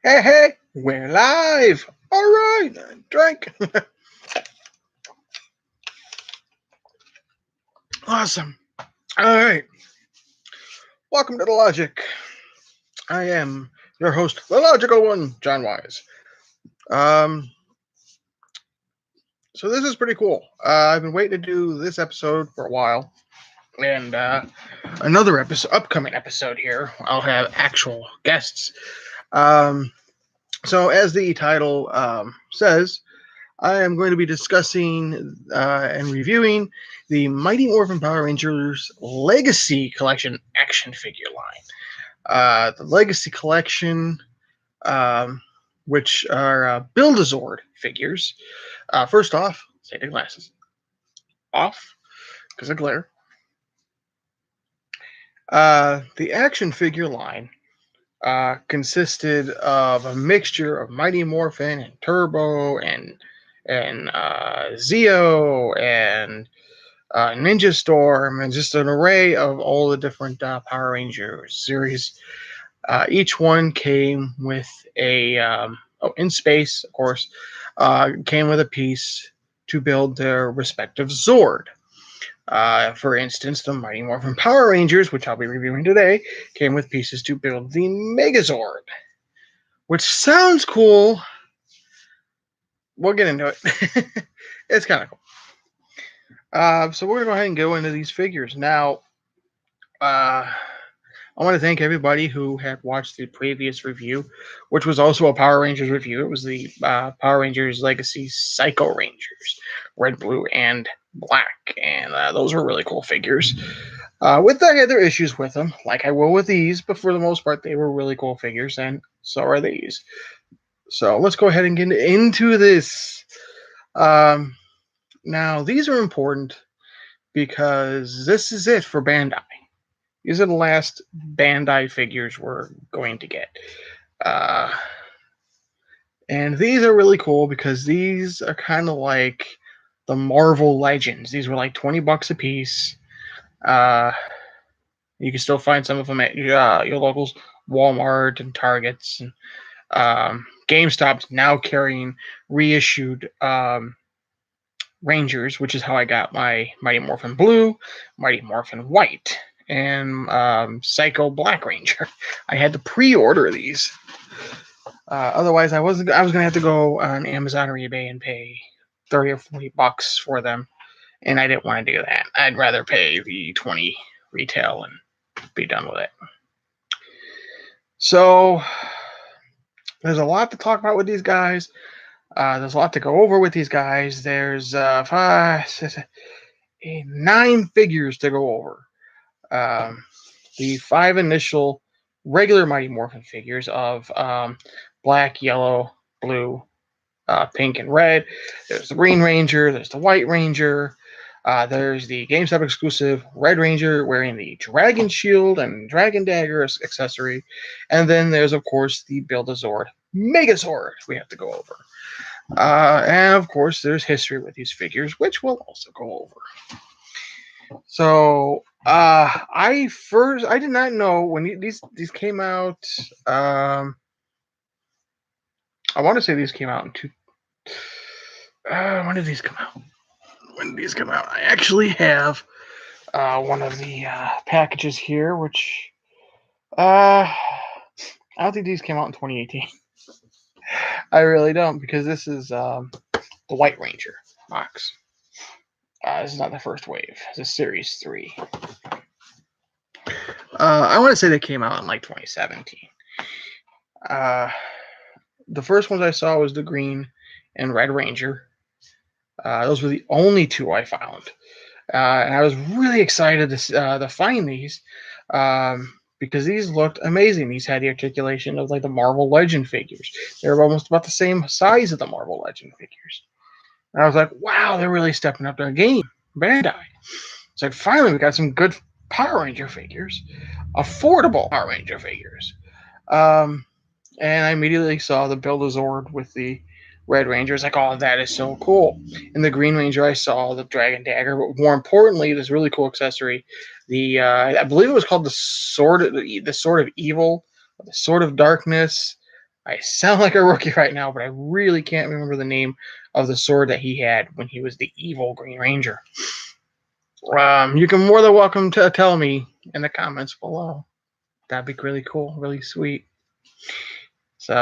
Hey, we're live. All right, drink. Awesome. All right, welcome to the Logic. I am your host, the logical one, John Wise. Um, so this is pretty cool. I've been waiting to do this episode for a while, and another upcoming episode here. I'll have actual guests. So as the title says, I am going to be discussing and reviewing the Mighty Morphin Power Rangers Legacy Collection action figure line. The Legacy Collection, which are Build-A-Zord figures. First off, take the glasses off because of glare. The action figure line consisted of a mixture of Mighty Morphin and Turbo and Zeo and Ninja Storm and just an array of all the different Power Rangers series. Each one came with in space, of course, came with a piece to build their respective Zord. For instance, the Mighty Morphin Power Rangers, which I'll be reviewing today, came with pieces to build the Megazord, which sounds cool. We'll get into it. It's kind of cool. So we're going to go ahead and go into these figures. Now, I want to thank everybody who had watched the previous review, which was also a Power Rangers review. It was the Power Rangers Legacy Psycho Rangers, red, blue, and black. And those were really cool figures. With that, I had their issues with them, like I will with these, but for the most part, they were really cool figures, and so are these. So let's go ahead and get into this. Now, these are important because this is it for Bandai. These are the last Bandai figures we're going to get. And these are really cool because these are kind of like the Marvel Legends. These were like $20 a piece. You can still find some of them at your locals, Walmart and Targets. And GameStop's now carrying reissued Rangers, which is how I got my Mighty Morphin Blue, Mighty Morphin White, and Psycho Black Ranger. I had to pre-order these. Otherwise, I was gonna have to go on Amazon or eBay and pay $30 or $40 for them, and I didn't want to do that. I'd rather pay the $20 retail and be done with it. So there's a lot to talk about with these guys. There's a lot to go over with these guys. There's 9 figures to go over. The 5 initial regular Mighty Morphin figures of black, yellow, blue, pink, and red. There's the Green Ranger. There's the White Ranger. There's the GameStop exclusive Red Ranger wearing the Dragon Shield and Dragon Dagger accessory. And then there's, of course, the Build-A-Zord Megazord we have to go over. And, of course, there's history with these figures, which we'll also go over. So, I did not know when these came out. I want to say these came out in when did these come out? I actually have one of the packages here, which I don't think these came out in 2018. I really don't, because this is the White Ranger box. This is not the first wave. This is Series 3. I want to say they came out in like 2017. The first ones I saw was the Green and Red Ranger. Those were the only 2 I found. And I was really excited to find these because these looked amazing. These had the articulation of like the Marvel Legend figures. They were almost about the same size of the Marvel Legend figures. And I was like, wow, they're really stepping up their game, Bandai. So finally, we got some good Power Ranger figures, affordable Power Ranger figures. And I immediately saw the Build-A-Zord with the Red Ranger. It's like, oh, that is so cool. In the Green Ranger, I saw the Dragon Dagger, but more importantly, this really cool accessory. The I believe it was called the Sword of Evil, the Sword of Darkness. I sound like a rookie right now, but I really can't remember the name of the sword that he had when he was the evil Green Ranger. You can more than welcome to tell me in the comments below. That'd be really cool, really sweet. So,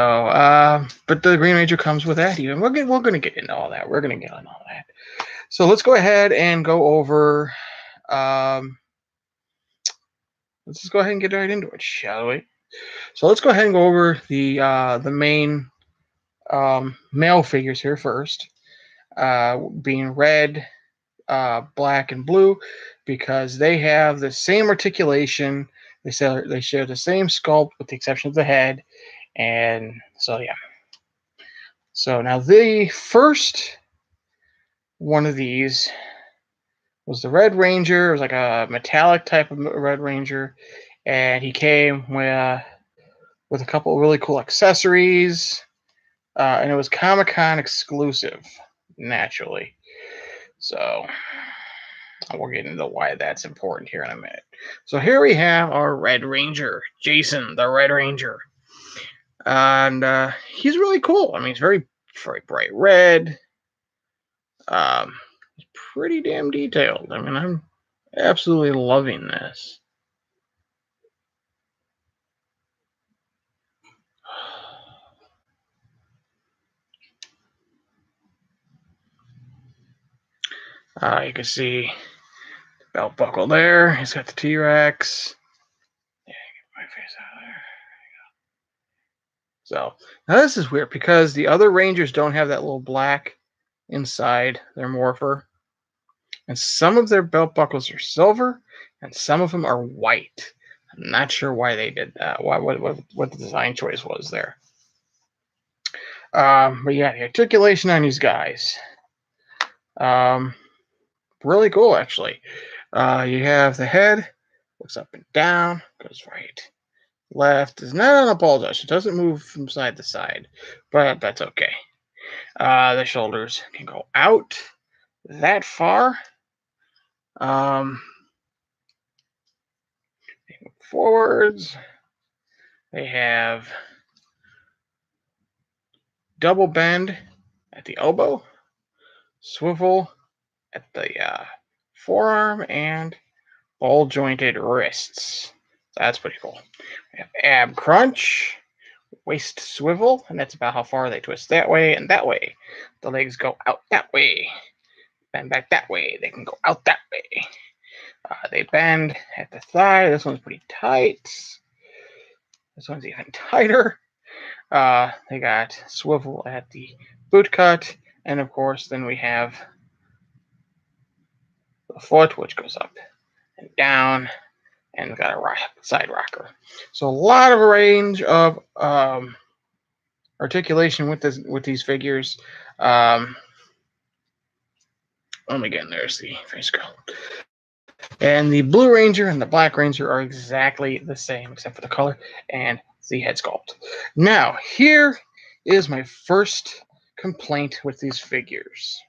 but the Green Ranger comes with that. Even we're gonna get into all that. We're gonna get into all that. So let's go ahead and go over. Let's just go ahead and get right into it, shall we? So let's go ahead and go over the main male figures here first, being red, black, and blue, because they have the same articulation. They share the same sculpt with the exception of the head, and so yeah. So now the first one of these was the Red Ranger. It was like a metallic type of Red Ranger, and he came with a couple of really cool accessories, and it was Comic-Con exclusive, naturally. So we'll get into why that's important here in a minute. So here we have our Red Ranger, Jason, the Red Ranger. And he's really cool. I mean, he's very, very bright red. He's pretty damn detailed. I mean, I'm absolutely loving this. You can see the belt buckle there. He's got the T-Rex. Yeah, get my face out of there. So now this is weird because the other Rangers don't have that little black inside their morpher. And some of their belt buckles are silver, and some of them are white. I'm not sure why they did that. What the design choice was there. But yeah, the articulation on these guys, really cool actually. You have the head, looks up and down, goes right, left. Is not on a ball dash. It doesn't move from side to side, but that's okay. The shoulders can go out that far. They move forwards. They have double bend at the elbow, swivel at the forearm, and ball jointed wrists. That's pretty cool. We have ab crunch, waist swivel, and that's about how far they twist that way and that way. The legs go out that way, bend back that way. They can go out that way. They bend at the thigh. This one's pretty tight. This one's even tighter. They got swivel at the boot cut, and of course, then we have the foot, which goes up and down, and we've got a side rocker. So a lot of range of articulation with these figures. Again, there's the face girl. And the Blue Ranger and the Black Ranger are exactly the same, except for the color and the head sculpt. Now, here is my first complaint with these figures.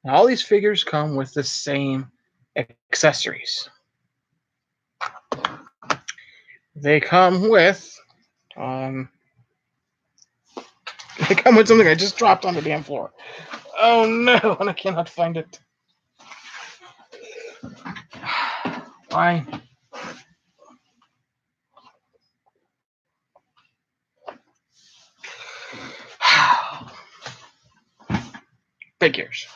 Now, all these figures come with the same accessories. They come with something I just dropped on the damn floor. Oh no, and I cannot find it. Why? Figures.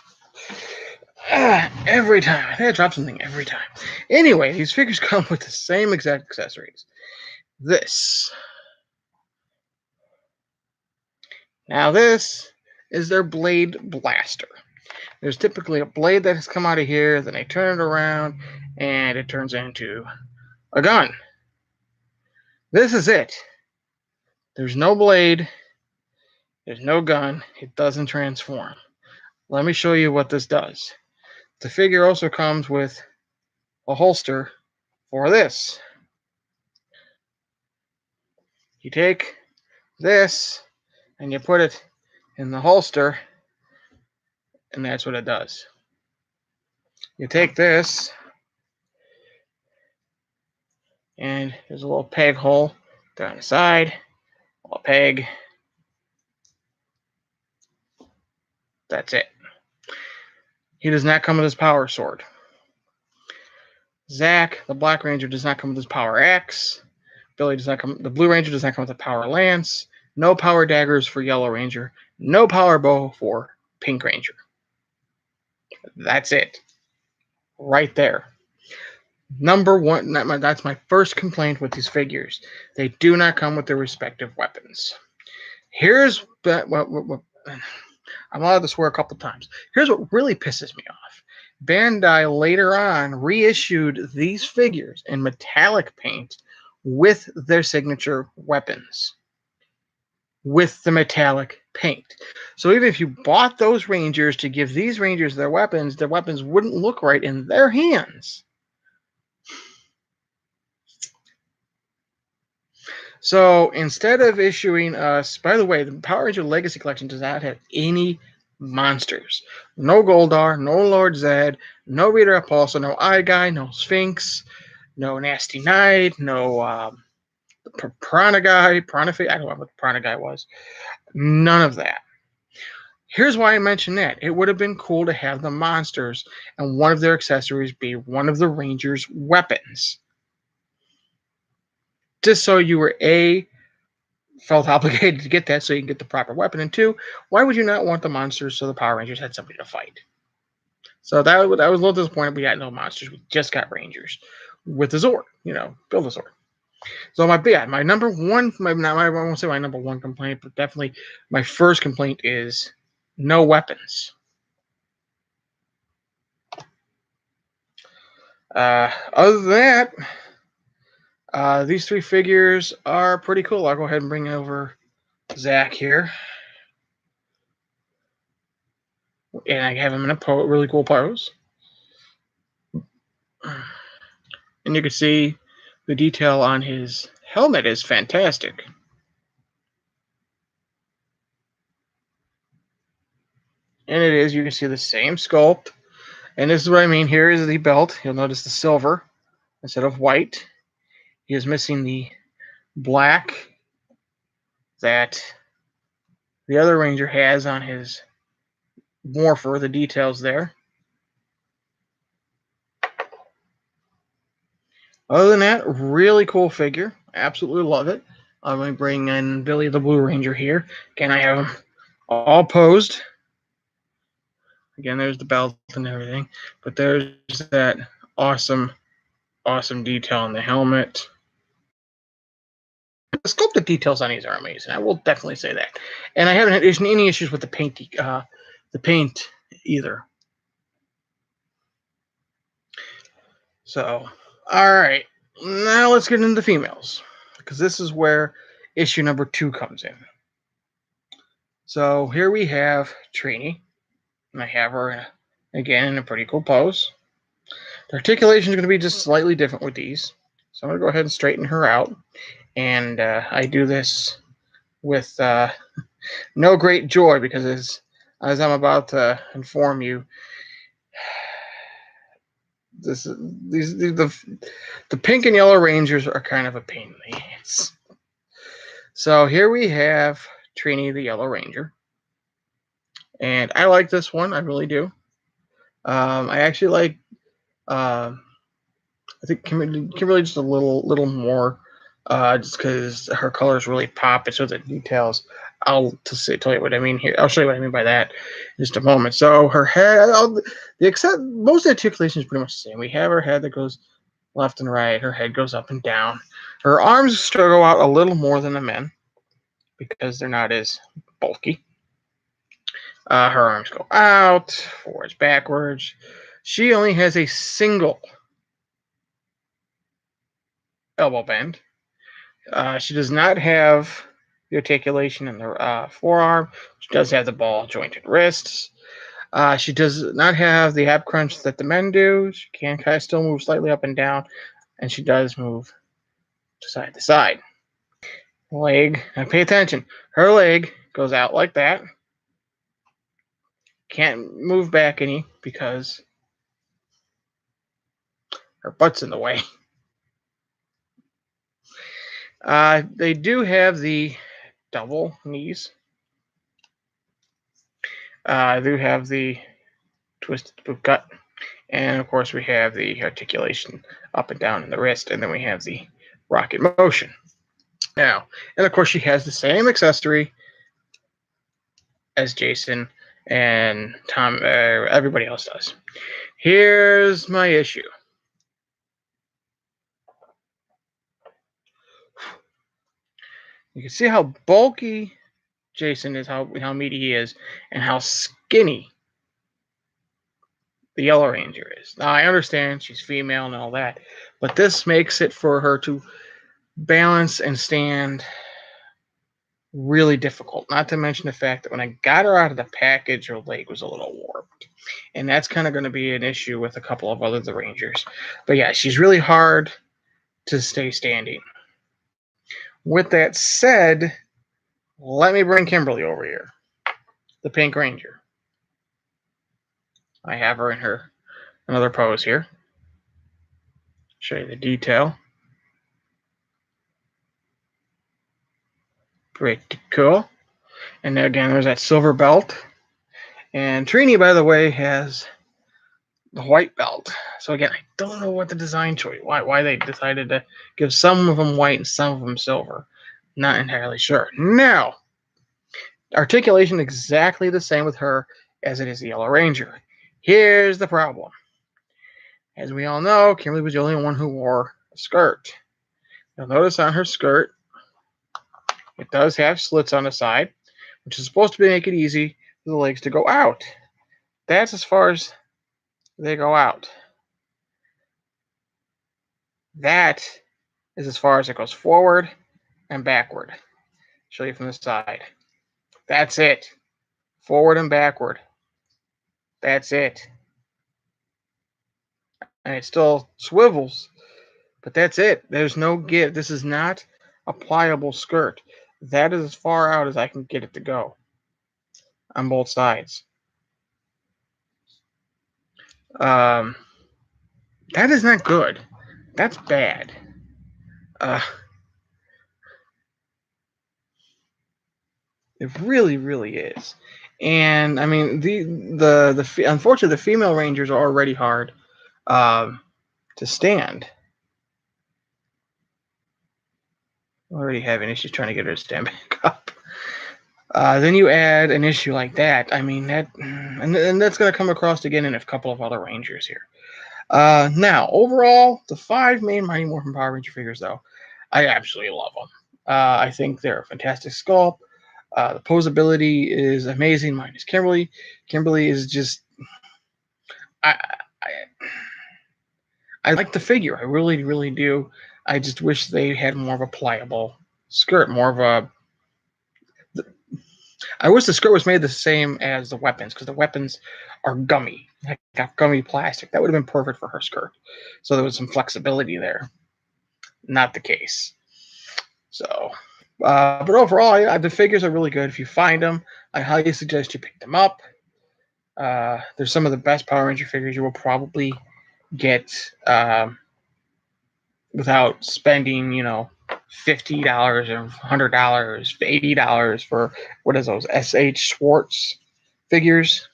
Every time. I drop something every time. Anyway, these figures come with the same exact accessories. This. Now this is their blade blaster. There's typically a blade that has come out of here, then they turn it around, and it turns into a gun. This is it. There's no blade. There's no gun. It doesn't transform. Let me show you what this does. The figure also comes with a holster for this. You take this and you put it in the holster, and that's what it does. You take this, and there's a little peg hole down the side, a little peg, That's it. He does not come with his power sword. Zack, the Black Ranger, does not come with his power axe. Billy does not come. The Blue Ranger does not come with a power lance. No power daggers for Yellow Ranger. No power bow for Pink Ranger. That's it. Right there. Number one. That's my first complaint with these figures. They do not come with their respective weapons. Here's what I'm allowed to swear a couple times. Here's what really pisses me off. Bandai later on reissued these figures in metallic paint with their signature weapons. With the metallic paint. So even if you bought those Rangers to give these Rangers their weapons wouldn't look right in their hands. So instead of issuing us, by the way, the Power Ranger Legacy Collection does not have any monsters. No Goldar, no Lord Zed, no Rita Repulsa, no Eye Guy, no Sphinx, no Nasty Knight, no Piranha Guy, Piranha Face. I don't know what Piranha Guy was. None of that. Here's why I mentioned that. It would have been cool to have the monsters and one of their accessories be one of the Rangers' weapons. Just so you were felt obligated to get that so you can get the proper weapon. And two, why would you not want the monsters so the Power Rangers had somebody to fight? So I was a little disappointed we got no monsters. We just got Rangers with the Zord, build a Zord. So my number one, I won't say my number one complaint, but definitely my first complaint is no weapons. Other than that, these three figures are pretty cool. I'll go ahead and bring over Zack here. And I have him in a really cool pose. And you can see the detail on his helmet is fantastic. And it is, you can see the same sculpt. And this is what I mean. Here is the belt. You'll notice the silver instead of white. He is missing the black that the other Ranger has on his morpher, the details there. Other than that, really cool figure. Absolutely love it. I'm going to bring in Billy the Blue Ranger here. Again, I have him all posed. Again, there's the belt and everything. But there's that awesome detail on the helmet. The sculpted details on these are amazing. I will definitely say that. And I haven't had any issues with the paint either. So, all right. Now let's get into the females, because this is where issue number 2 comes in. So here we have Trini, and I have her again in a pretty cool pose. The articulation is going to be just slightly different with these. So I'm going to go ahead and straighten her out. And I do this with no great joy, because as I'm about to inform you, the pink and yellow Rangers are kind of a pain in the ass. So here we have Trini, the Yellow Ranger. And I like this one. I really do. I actually like, I think Kimberly just a little more, just because her colors really pop. And so the details, tell you what I mean here. I'll show you what I mean by that in just a moment. So her head, most articulation is pretty much the same. We have her head that goes left and right. Her head goes up and down. Her arms go out a little more than the men, because they're not as bulky. Her arms go out, forwards, backwards. She only has a single elbow bend. She does not have the articulation in the forearm. She does have the ball jointed wrists. She does not have the ab crunch that the men do. She can kind of still move slightly up and down, and she does move side to side. Leg, now pay attention. Her leg goes out like that. Can't move back any because her butt's in the way. They do have the double knees. I do have the twisted boot cut, and of course we have the articulation up and down in the wrist, and then we have the rocket motion. Now, and of course she has the same accessory as Jason and Tom, everybody else does. Here's my issue. You can see how bulky Jason is, how meaty he is, and how skinny the Yellow Ranger is. Now I understand she's female and all that, but this makes it for her to balance and stand really difficult. Not to mention the fact that when I got her out of the package, her leg was a little warped. And that's kind of going to be an issue with a couple of other the Rangers. But yeah, she's really hard to stay standing. With that said, let me bring Kimberly over here, the Pink Ranger. I have her in her another pose here. Show you the detail. Pretty cool. And then again, there's that silver belt. And Trini, by the way, has the white belt. So again, I don't know what the design choice, why they decided to give some of them white and some of them silver. Not entirely sure. Now, articulation exactly the same with her as it is the Yellow Ranger. Here's the problem. As we all know, Kimberly was the only one who wore a skirt. You'll notice on her skirt, it does have slits on the side, which is supposed to make it easy for the legs to go out. That's as far as they go out. That is as far as it goes forward and backward. Show you from the side. That's it. Forward and backward. That's it. And it still swivels, but that's it. There's no give. This is not a pliable skirt. That is as far out as I can get it to go on both sides. That is not good. That's bad. It really, really is. And I mean, the unfortunately the female rangers are already hard to stand. Already having issues trying to get her to stand back up. Then you add an issue like that. I mean that, and that's going to come across again in a couple of other rangers here. Now, overall, the 5 main Mighty Morphin Power Ranger figures, though, I absolutely love them. I think they're a fantastic sculpt. The posability is amazing, minus Kimberly. Kimberly is just, I, I like the figure. I really, really do. I just wish they had more of a pliable skirt, more of a. I wish the skirt was made the same as the weapons, because the weapons are gummy, like gummy plastic. That would have been perfect for her skirt. So there was some flexibility there. Not the case. So, but overall, the figures are really good. If you find them, I highly suggest you pick them up. They're some of the best Power Ranger figures you will probably get without spending, $50 or $100, $80 for what is those S.H. Schwartz figures.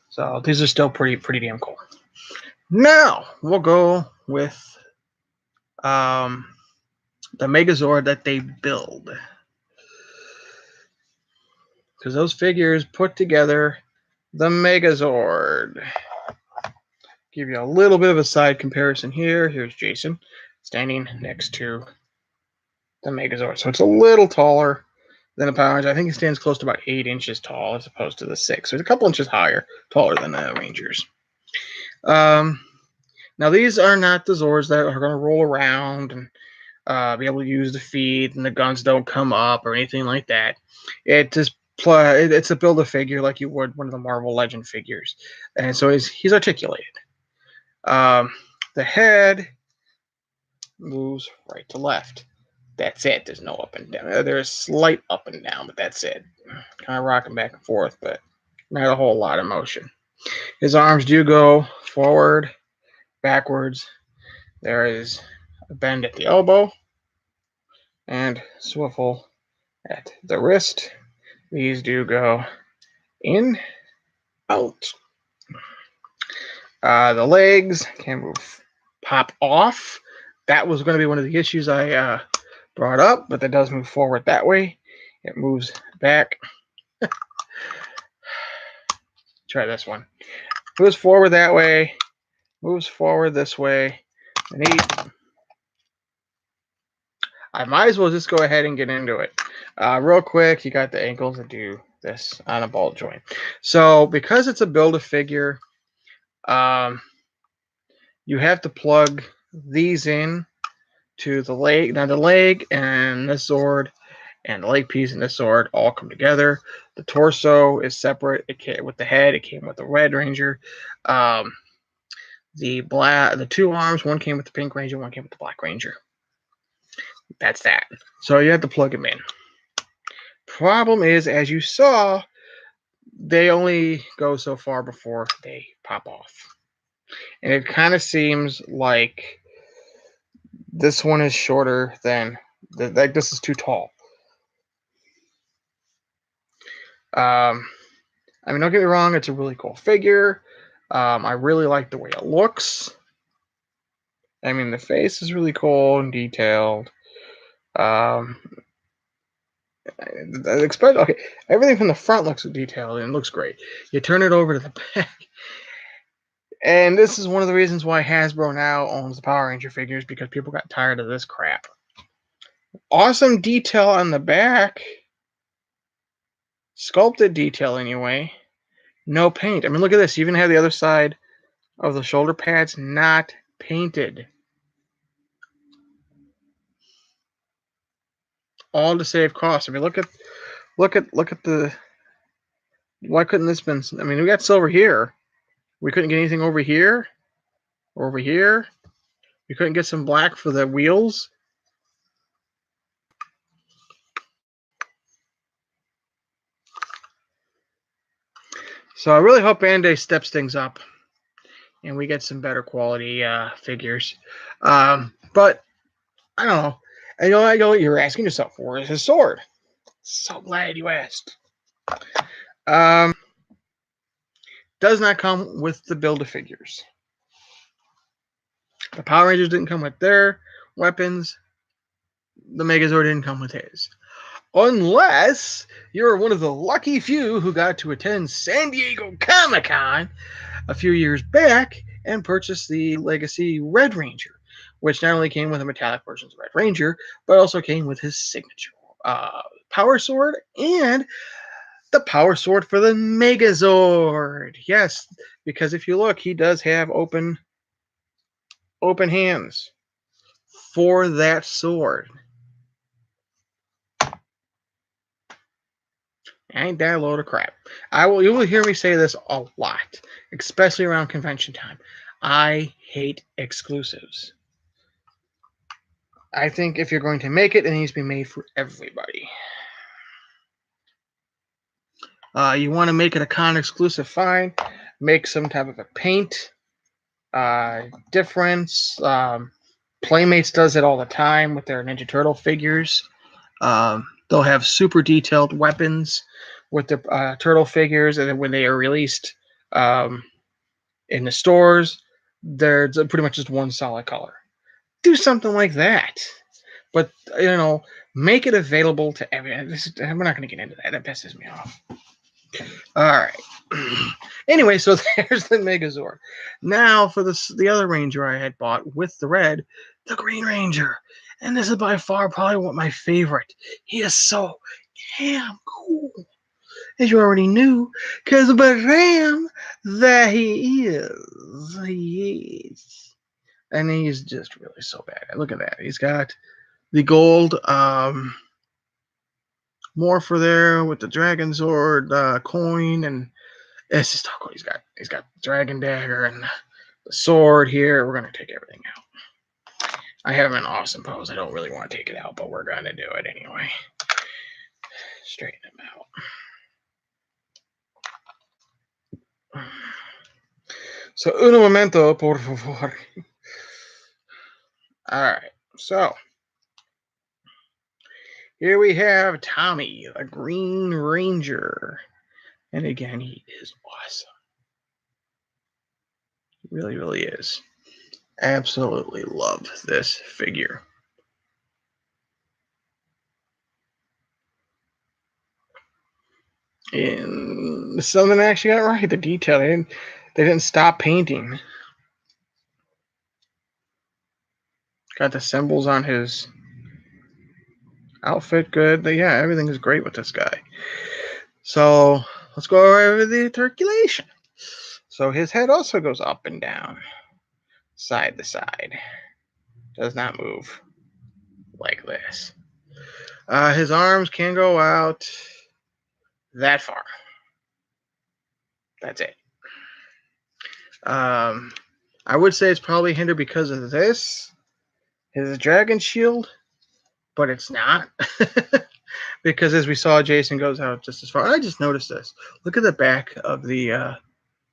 So these are still pretty damn cool. Now we'll go with the Megazord that they build, because those figures put together the Megazord. Give you a little bit of a side comparison here. Here's Jason standing next to the Megazord. So it's a little taller than a Power Ranger. I think it stands close to about 8 inches tall as opposed to the 6. So it's a couple inches taller than the Rangers. Now these are not the Zords that are going to roll around and be able to use the feet and the guns don't come up or anything like that. It's a build-a-figure like you would one of the Marvel Legend figures. And so he's articulated. The head moves right to left. That's it. There's no up and down. There's slight up and down, but that's it. Kind of rocking back and forth, but not a whole lot of motion. His arms do go forward, backwards. There is a bend at the elbow and swivel at the wrist. These do go In, out. The legs can move, pop off. That was going to be one of the issues I brought up, but that does move forward that way. It moves back. Try this one. Moves forward that way. Moves forward this way. And I might as well just go ahead and get into it. Real quick, you got the ankles to do this on a ball joint. So because it's a Build-A-Figure, you have to plug these in to the leg. Now the leg and this sword and the leg piece and this sword all come together. The torso is separate. It came with the head. It came with the Red Ranger. The two arms, one came with the Pink Ranger, one came with the Black Ranger. That's that. So you have to plug them in. Problem is, as you saw, they only go so far before they pop off. And it kind of seems like this one is shorter than, like this is too tall. I mean, don't get me wrong, it's a really cool figure. I really like the way it looks. I mean, the face is really cool and detailed. Okay, everything from the front looks detailed and looks great. You turn it over to the back, and this is one of the reasons why Hasbro now owns the Power Ranger figures, because people got tired of this crap. Awesome detail on the back. Sculpted detail anyway. No paint. I mean, look at this. You even have the other side of the shoulder pads not painted. All to save costs. I mean, look at the. Why couldn't this been? I mean, we got silver here. We couldn't get anything over here. Or over here. We couldn't get some black for the wheels. So I really hope Bandai steps things up and we get some better quality figures. But I don't know. I know what you're asking yourself, where is his sword? So glad you asked. Does not come with the Build-A-Figures. The Power Rangers didn't come with their weapons. The Megazord didn't come with his. Unless you're one of the lucky few who got to attend San Diego Comic-Con a few years back and purchased the Legacy Red Ranger, which not only came with a metallic version of the Red Ranger, but also came with his signature power sword and the power sword for the Megazord. Yes, because if you look, he does have open hands for that sword. Ain't that a load of crap? You will hear me say this a lot, especially around convention time. I hate exclusives. I think if you're going to make it, it needs to be made for everybody. You want to make it a con exclusive, fine. Make some type of a paint difference. Playmates does it all the time with their Ninja Turtle figures. They'll have super detailed weapons with the turtle figures, and then when they are released in the stores, they're pretty much just one solid color. Do something like that. But, make it available to everyone. We're not going to get into that. That pisses me off. All right. Anyway, so there's the Megazord. Now for the other Ranger I had bought with the red, the Green Ranger. And this is by far probably my favorite. He is so damn cool. As you already knew, because bam, there he is. He is. And he's just really so bad. Look at that. He's got the gold morpher there with the dragon sword coin, and it's just so cool. He's got dragon dagger and the sword here. We're gonna take everything out. I have him in awesome pose. I don't really want to take it out, but we're gonna do it anyway. Straighten him out. So uno momento, por favor. All right, so here we have Tommy, the Green Ranger. And again, he is awesome. He really, really is. Absolutely love this figure. And something I actually got right. The detail. They didn't stop painting. Got the symbols on his outfit good. Yeah, everything is great with this guy. So let's go over the articulation. So his head also goes up and down, side to side. Does not move like this. His arms can go out that far. That's it. I would say it's probably hindered because of this, his dragon shield, but it's not. Because as we saw, Jason goes out just as far. I just noticed this. Look at the back of the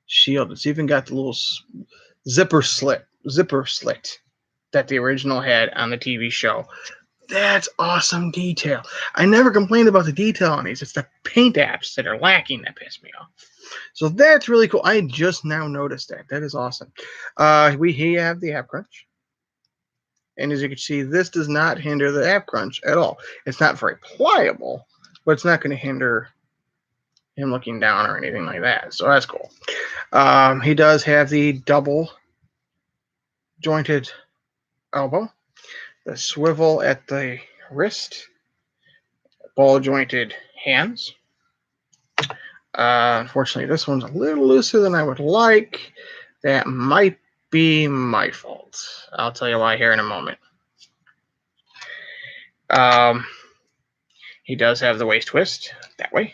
shield. It's even got the little zipper slit that the original had on the TV show. That's awesome detail. I never complained about the detail on these. It's the paint apps that are lacking that piss me off. So that's really cool. I just now noticed that. That is awesome. We have the app crunch. And as you can see, this does not hinder the app crunch at all. It's not very pliable, but it's not going to hinder him looking down or anything like that. So that's cool. He does have the double jointed elbow, the swivel at the wrist, ball jointed hands. Unfortunately, this one's a little looser than I would like. That might be my fault. I'll tell you why here in a moment. He does have the waist twist that way,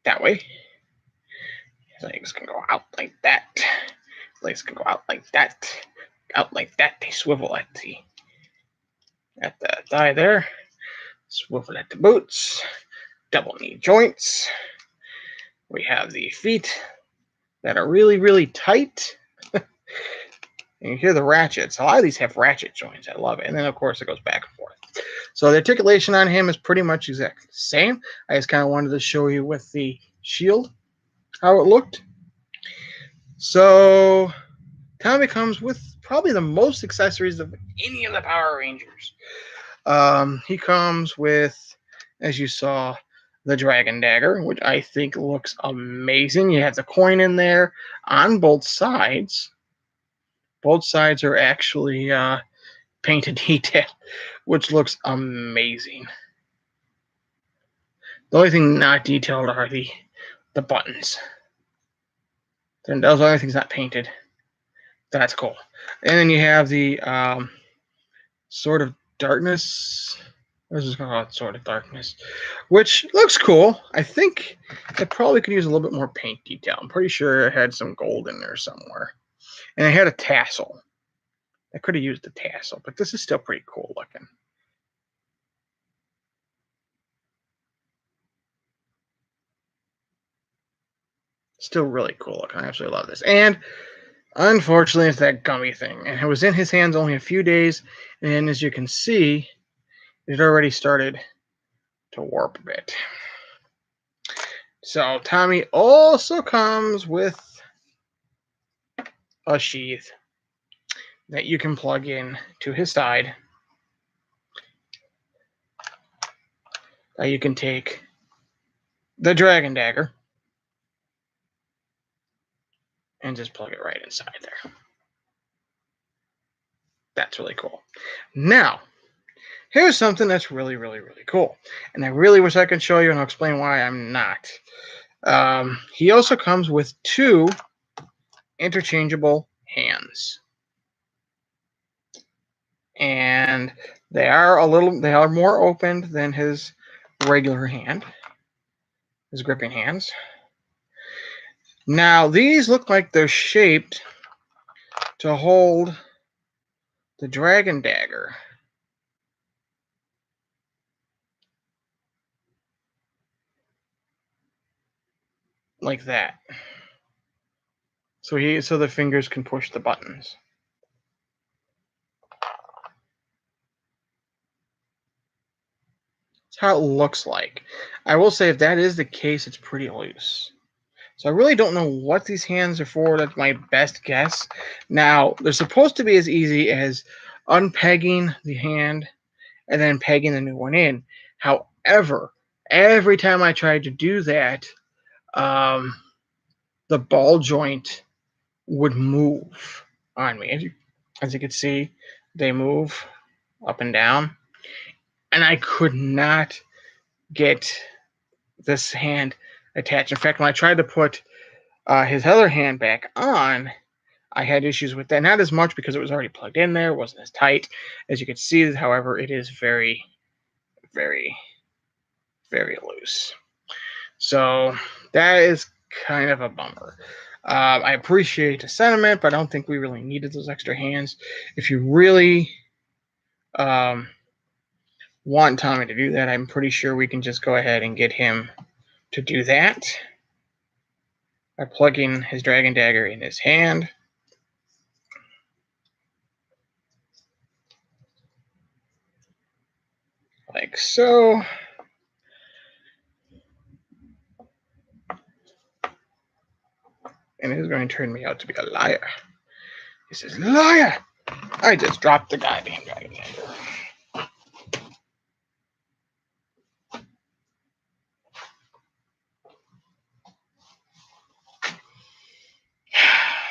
that way. His legs can go out like that. His legs can go out like that, out like that. They swivel at the thigh there. Swivel at the boots. Double knee joints. We have the feet that are really, really tight. And you hear the ratchets. A lot of these have ratchet joints. I love it. And then, of course, it goes back and forth. So the articulation on him is pretty much exactly the same. I just kind of wanted to show you with the shield how it looked. So Tommy comes with probably the most accessories of any of the Power Rangers. He comes with, as you saw, the Dragon Dagger, which I think looks amazing. You have the coin in there on both sides. Both sides are actually painted detail, which looks amazing. The only thing not detailed are the buttons. Then those other things not painted. That's cool. And then you have the sort of darkness. This is called sort of darkness, which looks cool. I think it probably could use a little bit more paint detail. I'm pretty sure it had some gold in there somewhere. And it had a tassel. I could have used the tassel, but this is still pretty cool looking. Still really cool looking. I absolutely love this. And unfortunately, it's that gummy thing. And it was in his hands only a few days. And as you can see, it already started to warp a bit. So Tommy also comes with a sheath that you can plug in to his side. You can take the Dragon Dagger and just plug it right inside there. That's really cool. Now, here's something that's really, really, really cool. And I really wish I could show you, and I'll explain why I'm not. He also comes with 2 interchangeable hands. And they are more opened than his regular hand, his gripping hands. Now, these look like they're shaped to hold the Dragon Dagger. Like that. So the fingers can push the buttons. That's how it looks like. I will say if that is the case, it's pretty loose. So I really don't know what these hands are for. That's my best guess. Now, they're supposed to be as easy as unpegging the hand and then pegging the new one in. However, every time I tried to do that, um, the ball joint would move on me. As you can see, they move up and down. And I could not get this hand attached. In fact, when I tried to put his other hand back on, I had issues with that. Not as much because it was already plugged in there. It wasn't as tight. As you can see, however, it is very, very, very loose. So that is kind of a bummer. I appreciate the sentiment, but I don't think we really needed those extra hands. If you really want Tommy to do that, I'm pretty sure we can just go ahead and get him to do that by plugging his dragon dagger in his hand. Like so. And he's going to turn me out to be a liar. He says, "Liar! I just dropped the goddamn dragon dagger."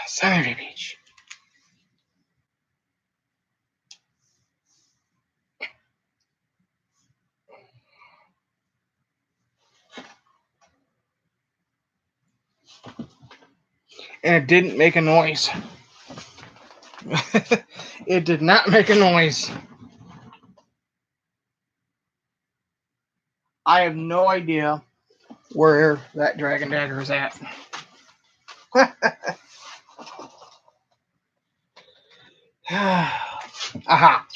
Son of a bitch. And it didn't make a noise. It did not make a noise. I have no idea where that dragon dagger is at. Aha.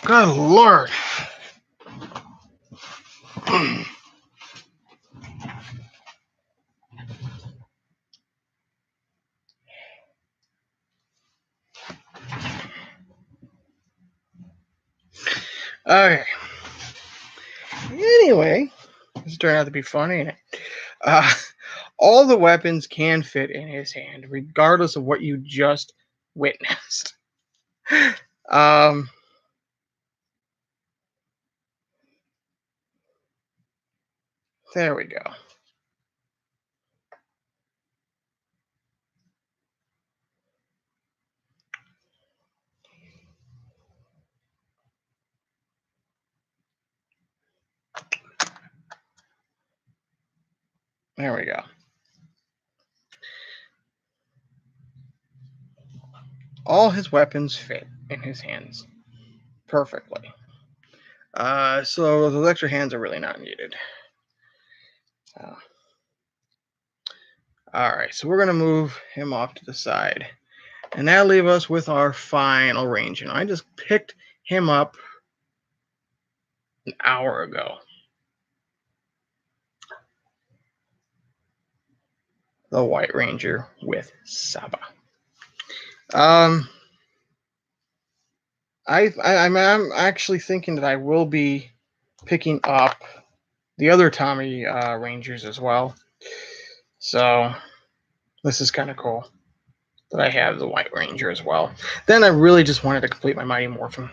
Good Lord. Okay. Anyway, this turned out to be funny. All the weapons can fit in his hand, regardless of what you just witnessed. There we go. There we go. All his weapons fit in his hands perfectly. So those extra hands are really not needed. All right, so we're going to move him off to the side. And that'll leave us with our final range. And I just picked him up an hour ago. The White Ranger with Saba. I'm actually thinking that I will be picking up the other Tommy Rangers as well. So this is kind of cool that I have the White Ranger as well. Then I really just wanted to complete my Mighty Morphin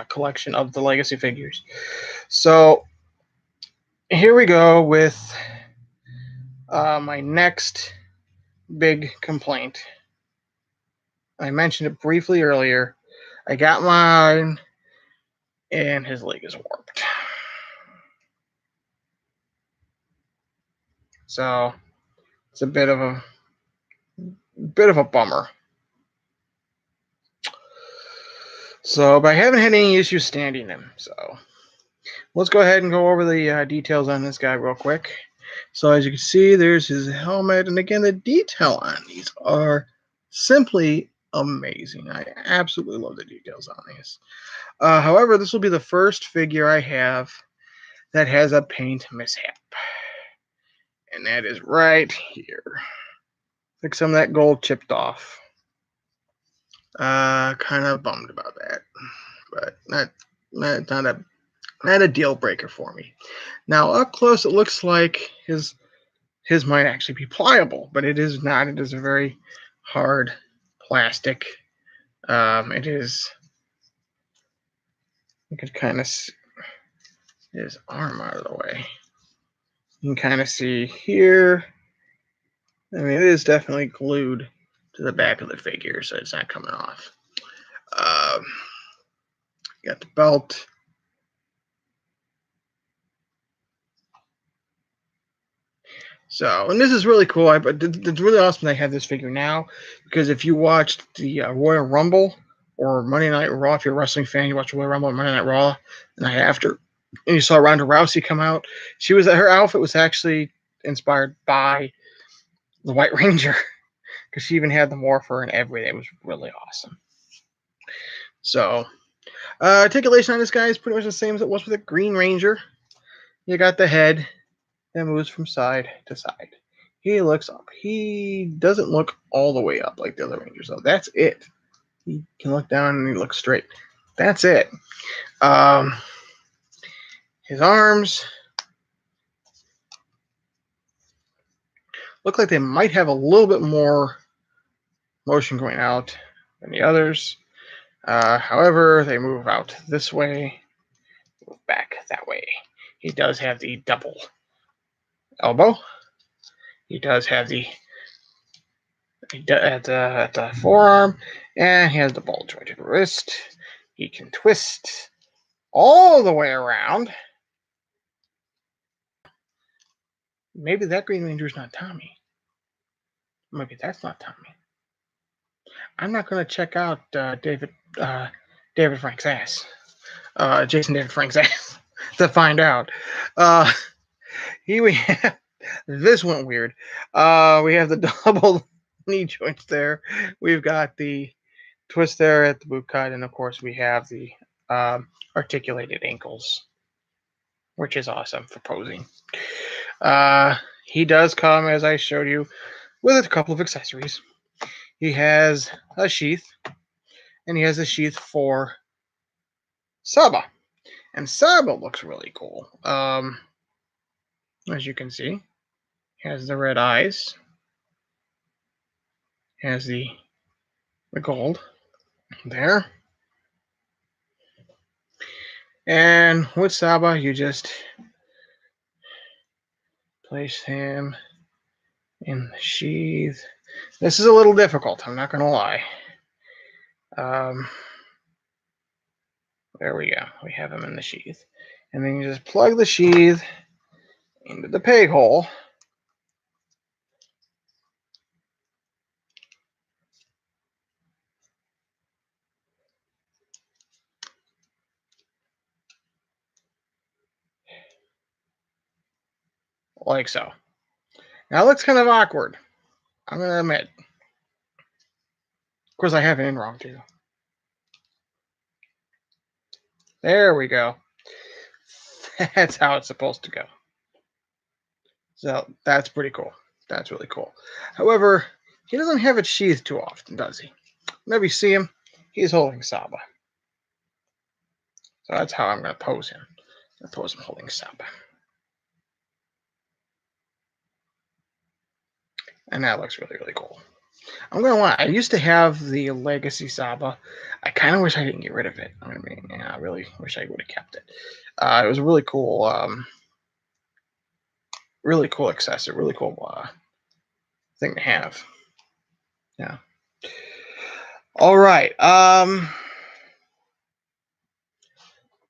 collection of the Legacy figures. So here we go with my next big complaint. I mentioned it briefly earlier. I got mine, and his leg is warped. So it's a bit of a bummer. So, but I haven't had any issues standing him. So let's go ahead and go over the details on this guy real quick. So as you can see, there's his helmet, and again, the detail on these are simply amazing. I absolutely love the details on these. However, this will be the first figure I have that has a paint mishap. And that is right here. Like some of that gold chipped off. Kind of bummed about that. But not Not a deal breaker for me. Now up close, it looks like his might actually be pliable, but it is not. It is a very hard plastic. It is. You can kind of see his arm out of the way. You can kind of see here. I mean, it is definitely glued to the back of the figure, so it's not coming off. Got the belt. So, and this is really cool. It's really awesome that I have this figure now, because if you watched the Royal Rumble or Monday Night Raw, if you're a wrestling fan, you watch Royal Rumble or Monday Night Raw the night after, and you saw Ronda Rousey come out, her outfit was actually inspired by the White Ranger, because she even had the morpher and everything. It was really awesome. So, articulation on this guy is pretty much the same as it was with the Green Ranger. You got the head that moves from side to side. He looks up. He doesn't look all the way up like the other Rangers, though. That's it. He can look down and he looks straight. That's it. His arms look like they might have a little bit more motion going out than the others. However, they move out this way, move back that way. He does have the double elbow. He does have the at the forearm, and he has the ball jointed wrist. He can twist all the way around. Maybe that Green Ranger is not Tommy. Maybe that's not Tommy. I'm not going to check out David Frank's ass. Jason David Frank's ass to find out. Here we have, this went weird. We have the double knee joints there. We've got the twist there at the boot cut, and of course we have the articulated ankles, which is awesome for posing. He does come, as I showed you, with a couple of accessories. He has a sheath, and he has a sheath for Saba. And Saba looks really cool. As you can see, he has the red eyes, he has the gold there. And with Saba, you just place him in the sheath. This is a little difficult, I'm not going to lie. There we go. We have him in the sheath. And then you just plug the sheath into the peg hole. Like so. Now it looks kind of awkward, I'm going to admit. Of course, I have it in wrong too. There we go. That's how it's supposed to go. So that's pretty cool. That's really cool. However, he doesn't have it sheathed too often, does he? Whenever you see him, he's holding Saba. So that's how I'm going to pose him. I'm going to pose him holding Saba. And that looks really, really cool. I'm going to lie. I used to have the Legacy Saba. I kind of wish I didn't get rid of it. I mean, yeah, I really wish I would have kept it. It was a really cool accessory, really cool thing to have. Yeah. All right.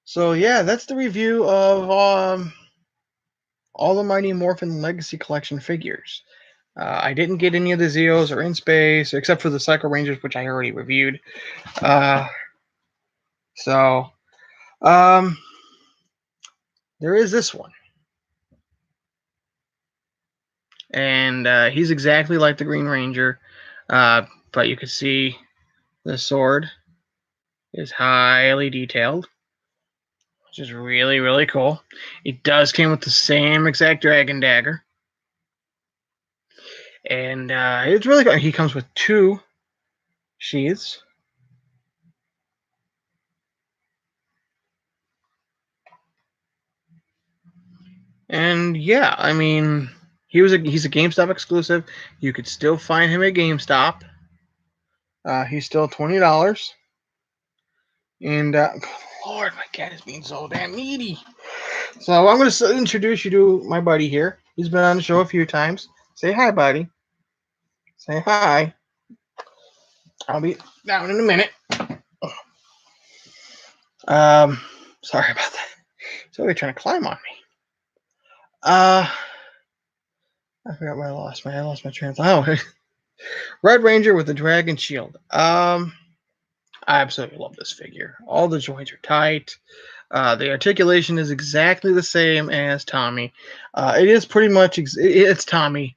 So yeah, that's the review of all the Mighty Morphin Legacy Collection figures. I didn't get any of the Zeos or In Space, except for the Psycho Rangers, which I already reviewed. So there is this one. And he's exactly like the Green Ranger, but you can see the sword is highly detailed, which is really, really cool. It does came with the same exact dragon dagger. And it's really good. He comes with 2 sheaths. And yeah, I mean, he's a GameStop exclusive. You could still find him at GameStop. He's still $20. And Lord, my cat is being so damn needy. So I'm going to introduce you to my buddy here. He's been on the show a few times. Say hi, buddy. Say hi. I'll be down in a minute. Um, Sorry about that. So they're trying to climb on me. I forgot where I lost my train of thought. Oh, Red Ranger with the Dragon Shield. I absolutely love this figure. All the joints are tight. The articulation is exactly the same as Tommy. It is pretty much it's Tommy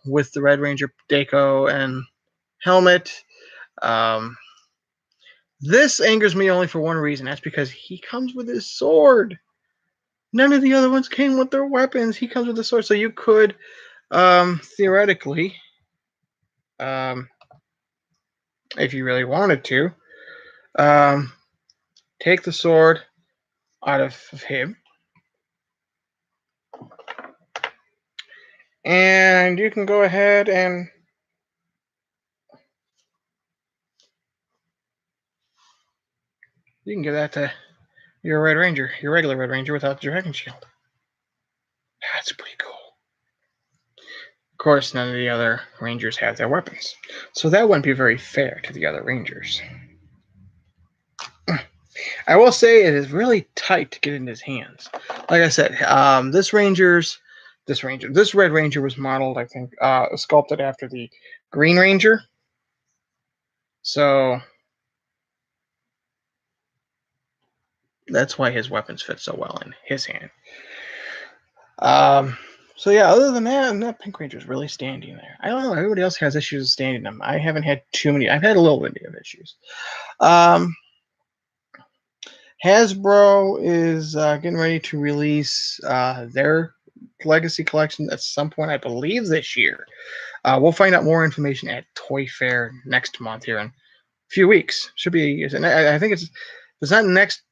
with the Red Ranger deco and helmet. Um, this angers me only for one reason. That's because he comes with his sword. None of the other ones came with their weapons. He comes with a sword, so you could theoretically, um, if you really wanted to, um, take the sword out of him, and you can go ahead and you can give that to your Red Ranger, your regular Red Ranger without the Dragon Shield. That's pretty cool. Of course, none of the other Rangers have their weapons, so that wouldn't be very fair to the other Rangers. I will say it is really tight to get in his hands. Like I said, this Red Ranger was modeled, I think, sculpted after the Green Ranger. So that's why his weapons fit so well in his hand. So yeah, other than that Pink Ranger's really standing there. I don't know. Everybody else has issues standing them. I haven't had too many. I've had a little bit of issues. Hasbro is getting ready to release their Legacy collection at some point, I believe, this year. We'll find out more information at Toy Fair next month here in a few weeks. Should be. I think it's not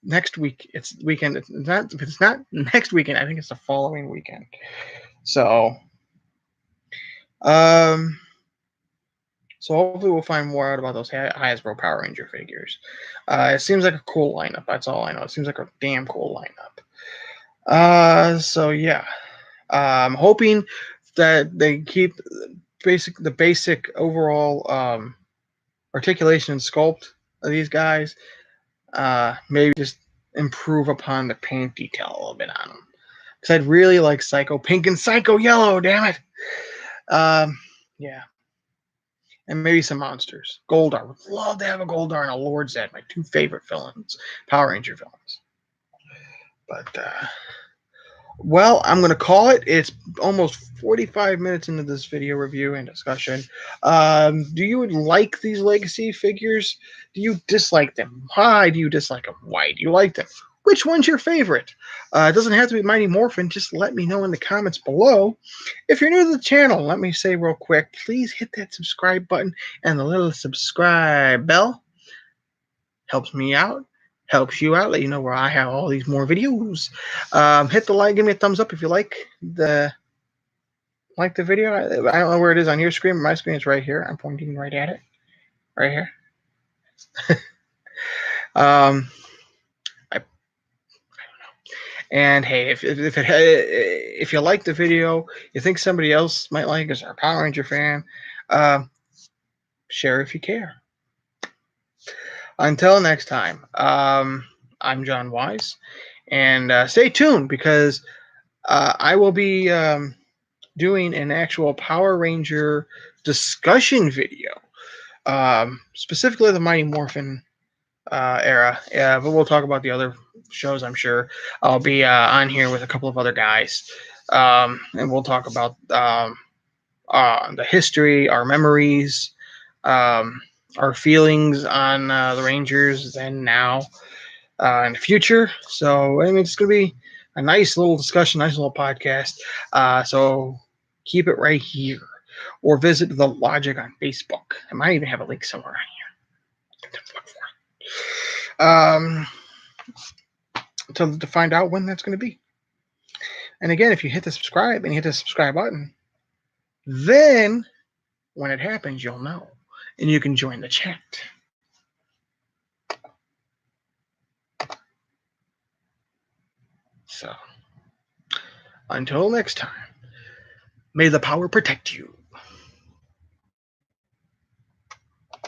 next week. It's weekend. It's not. If it's not next weekend, I think it's the following weekend. So, um, so hopefully we'll find more out about those Hasbro Power Ranger figures. It seems like a cool lineup. That's all I know. It seems like a damn cool lineup. So yeah, I'm hoping that they keep the basic overall articulation and sculpt of these guys. Maybe just improve upon the paint detail a little bit on them. Because I'd really like Psycho Pink and Psycho Yellow, damn it. Yeah. And maybe some monsters. Goldar. Would love to have a Goldar and a Lord Zed, my two favorite villains, Power Ranger villains. But, well, I'm going to call it. It's almost 45 minutes into this video review and discussion. Do you like these Legacy figures? Do you dislike them? Why do you dislike them? Why do you like them? Which one's your favorite? It doesn't have to be Mighty Morphin. Just let me know in the comments below. If you're new to the channel, let me say real quick, please hit that subscribe button and the little subscribe bell. Helps me out. Helps you out. Let you know where I have all these more videos. Hit the like. Give me a thumbs up if you like the video. I don't know where it is on your screen. My screen is right here. I'm pointing right at it. Right here. I don't know. And hey, if you like the video, you think somebody else might like us, or a Power Ranger fan, share if you care. Until next time, I'm John Wise, and stay tuned because I will be doing an actual Power Ranger discussion video, specifically the Mighty Morphin era. Yeah, but we'll talk about the other shows, I'm sure. I'll be on here with a couple of other guys, and we'll talk about the history, our memories, our feelings on the Rangers then, now, in the future. So I mean, it's going to be a nice little discussion, nice little podcast. So keep it right here, or visit the Logic on Facebook. I might even have a link somewhere on here. Look for it. To find out when that's going to be. And again, if you hit the subscribe and you hit the subscribe button, then when it happens, you'll know. And you can join the chat. So, until next time, may the power protect you.